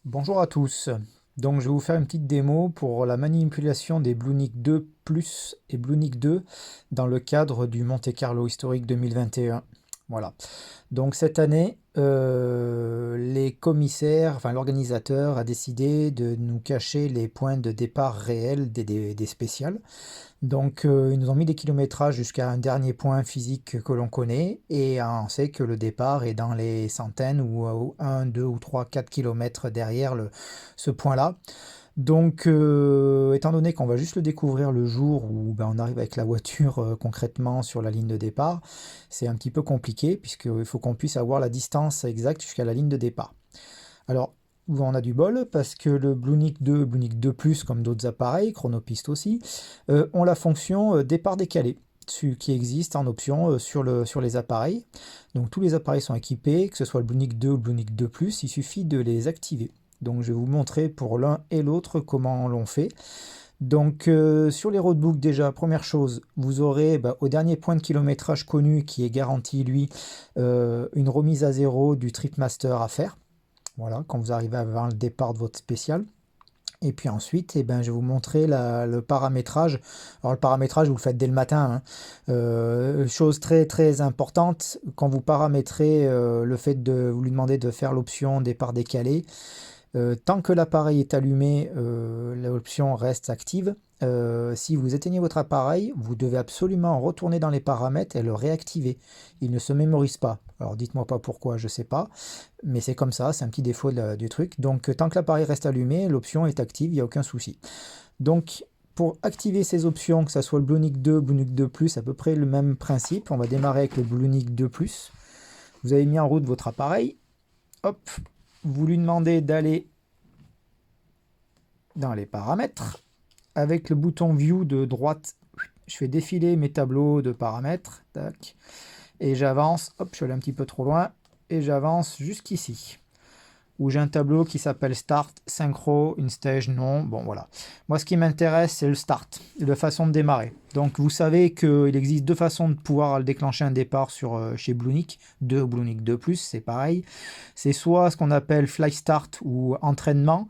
Bonjour à tous. Donc je vais vous faire une petite démo pour la manipulation des Bluenic 2 Plus et Bluenic 2 dans le cadre du Monte Carlo historique 2021. Voilà. Donc cette année, les commissaires, enfin l'organisateur a décidé de nous cacher les points de départ réels des spéciales. Donc ils nous ont mis des kilométrages jusqu'à un dernier point physique que l'on connaît et on sait que le départ est dans les centaines ou 1, 2 ou 3, 4 kilomètres derrière ce point-là. Donc étant donné qu'on va juste le découvrir le jour où on arrive avec la voiture concrètement sur la ligne de départ, c'est un petit peu compliqué puisqu'il faut qu'on puisse avoir la distance exacte jusqu'à la ligne de départ. Alors, on a du bol parce que le Bluenic 2, Bluenic 2 Plus, comme d'autres appareils, Chronopiste aussi, ont la fonction départ décalé qui existe en option sur les appareils. Donc tous les appareils sont équipés, que ce soit le Bluenic 2 ou le Bluenic 2 Plus, il suffit de les activer. Donc je vais vous montrer pour l'un et l'autre comment l'on fait. Donc sur les roadbooks déjà, première chose, vous aurez au dernier point de kilométrage connu qui est garanti lui, une remise à zéro du Tripmaster à faire. Voilà, quand vous arrivez avant le départ de votre spécial. Et puis ensuite, je vais vous montrer le paramétrage. Alors le paramétrage, vous le faites dès le matin, hein. Chose très très importante, quand vous paramétrez le fait de vous lui demander de faire l'option départ décalé, tant que l'appareil est allumé, l'option reste active. Si vous éteignez votre appareil, vous devez absolument retourner dans les paramètres et le réactiver. Il ne se mémorise pas. Alors dites-moi pas pourquoi, je ne sais pas, mais c'est comme ça, c'est un petit défaut du truc. Donc tant que l'appareil reste allumé, l'option est active, il n'y a aucun souci. Donc pour activer ces options, que ce soit le Bluenic 2, Bluenic 2 Plus, à peu près le même principe. On va démarrer avec le Bluenic 2 Plus. Vous avez mis en route votre appareil. Hop, vous lui demandez d'aller dans les paramètres. Avec le bouton View de droite, je fais défiler mes tableaux de paramètres. Tac. Et j'avance. Hop, je suis allé un petit peu trop loin. Et j'avance jusqu'ici. Où j'ai un tableau qui s'appelle Start, Synchro, InStage, non. Bon, voilà. Moi, ce qui m'intéresse, c'est le Start, la façon de démarrer. Donc, vous savez qu'il existe deux façons de pouvoir déclencher un départ chez Bluenic 2 ou Bluenic 2 Plus, c'est pareil. C'est soit ce qu'on appelle Fly Start ou entraînement,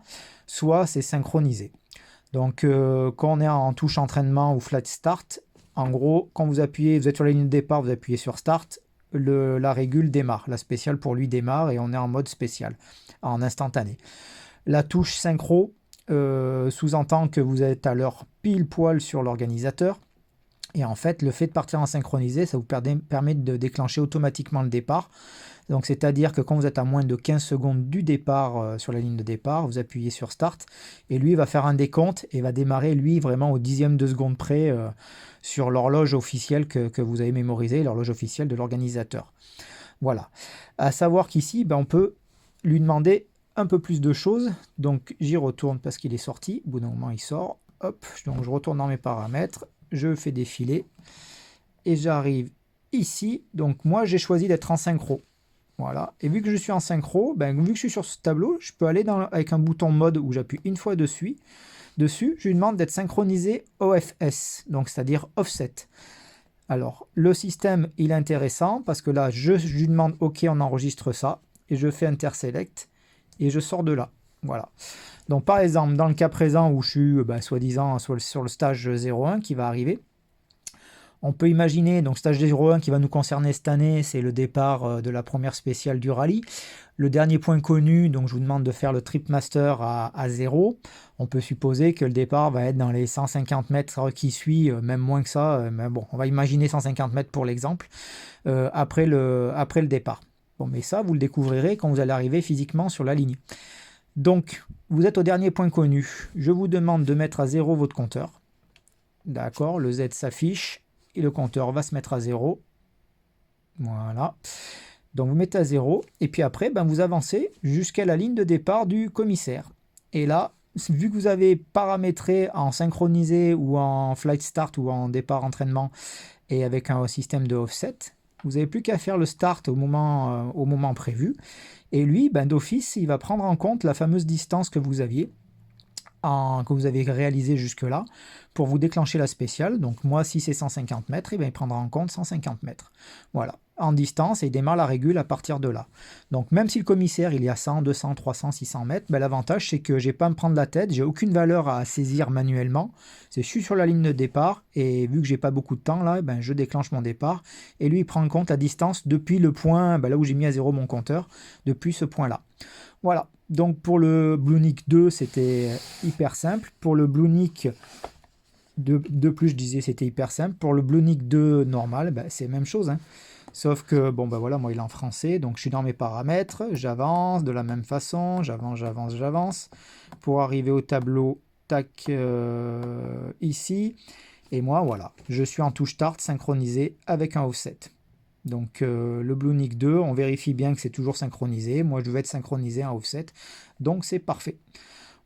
soit c'est synchronisé. Donc, quand on est en touche entraînement ou Fly Start, en gros, quand vous appuyez, vous êtes sur la ligne de départ, vous appuyez sur Start, la régule démarre, la spéciale pour lui démarre et on est en mode spécial, en instantané. La touche synchro sous-entend que vous êtes à l'heure pile poil sur l'organisateur. Et en fait, le fait de partir en synchronisé, ça vous permet de déclencher automatiquement le départ. Donc, c'est-à-dire que quand vous êtes à moins de 15 secondes du départ sur la ligne de départ, vous appuyez sur Start et lui va faire un décompte et va démarrer, lui, vraiment au dixième de seconde près sur l'horloge officielle que vous avez mémorisée, l'horloge officielle de l'organisateur. Voilà. À savoir qu'ici, on peut lui demander un peu plus de choses. Donc, j'y retourne parce qu'il est sorti. Au bout d'un moment, il sort. Hop, donc je retourne dans mes paramètres. Je fais défiler. Et j'arrive ici. Donc, moi, j'ai choisi d'être en synchro. Voilà. Et vu que je suis en synchro, vu que je suis sur ce tableau, je peux aller avec un bouton mode où j'appuie une fois dessus. Je lui demande d'être synchronisé OFS, donc c'est-à-dire offset. Alors, le système, il est intéressant parce que là, je lui demande OK, on enregistre ça, et je fais interselect, et je sors de là. Voilà. Donc, par exemple, dans le cas présent où je suis, soi-disant, sur le stage 01 qui va arriver, on peut imaginer, donc stage 01 qui va nous concerner cette année, c'est le départ de la première spéciale du rallye. Le dernier point connu, donc je vous demande de faire le Tripmaster à 0. On peut supposer que le départ va être dans les 150 mètres qui suit, même moins que ça, mais bon, on va imaginer 150 mètres pour l'exemple, après le départ. Bon, mais ça, vous le découvrirez quand vous allez arriver physiquement sur la ligne. Donc, vous êtes au dernier point connu. Je vous demande de mettre à 0 votre compteur. D'accord, le Z s'affiche et le compteur va se mettre à 0. Voilà. Donc vous mettez à 0 et puis après vous avancez jusqu'à la ligne de départ du commissaire. Et là, vu que vous avez paramétré en synchronisé ou en flight start ou en départ entraînement et avec un système de offset, vous n'avez plus qu'à faire le start au moment prévu. Et lui, d'office, il va prendre en compte la fameuse distance que vous aviez, que vous avez réalisé jusque-là, pour vous déclencher la spéciale. Donc moi, si c'est 150 mètres, il prendra en compte 150 mètres. Voilà. en distance et il démarre la régule à partir de là. Donc même si le commissaire il est à 100, 200, 300, 600 mètres, ben, l'avantage c'est que j'ai pas à me prendre la tête, j'ai aucune valeur à saisir manuellement, je suis sur la ligne de départ et vu que j'ai pas beaucoup de temps là, ben, je déclenche mon départ et lui il prend en compte la distance depuis le point, ben, là où j'ai mis à zéro mon compteur, depuis ce point là. Voilà, donc pour le BlueNic 2 c'était hyper simple, pour le BlueNic de plus je disais c'était hyper simple, pour le BlueNic 2 normal ben, c'est la même chose, hein. Sauf que, bon, ben voilà, moi, il est en français, donc je suis dans mes paramètres, j'avance de la même façon, j'avance, pour arriver au tableau, tac, ici, et moi, voilà, je suis en touche Start synchronisé avec un offset. Donc, le BlueNic 2, on vérifie bien que c'est toujours synchronisé, moi, je vais être synchronisé en offset, donc c'est parfait.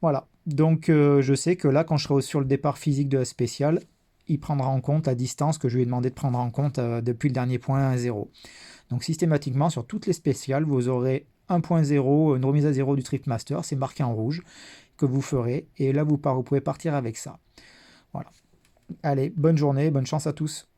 Voilà, donc je sais que là, quand je serai sur le départ physique de la spéciale, il prendra en compte la distance que je lui ai demandé de prendre en compte depuis le dernier point à 0. Donc systématiquement, sur toutes les spéciales, vous aurez un point 0, une remise à 0 du Tripmaster, c'est marqué en rouge, que vous ferez, et là vous pouvez partir avec ça. Voilà. Allez, bonne journée, bonne chance à tous.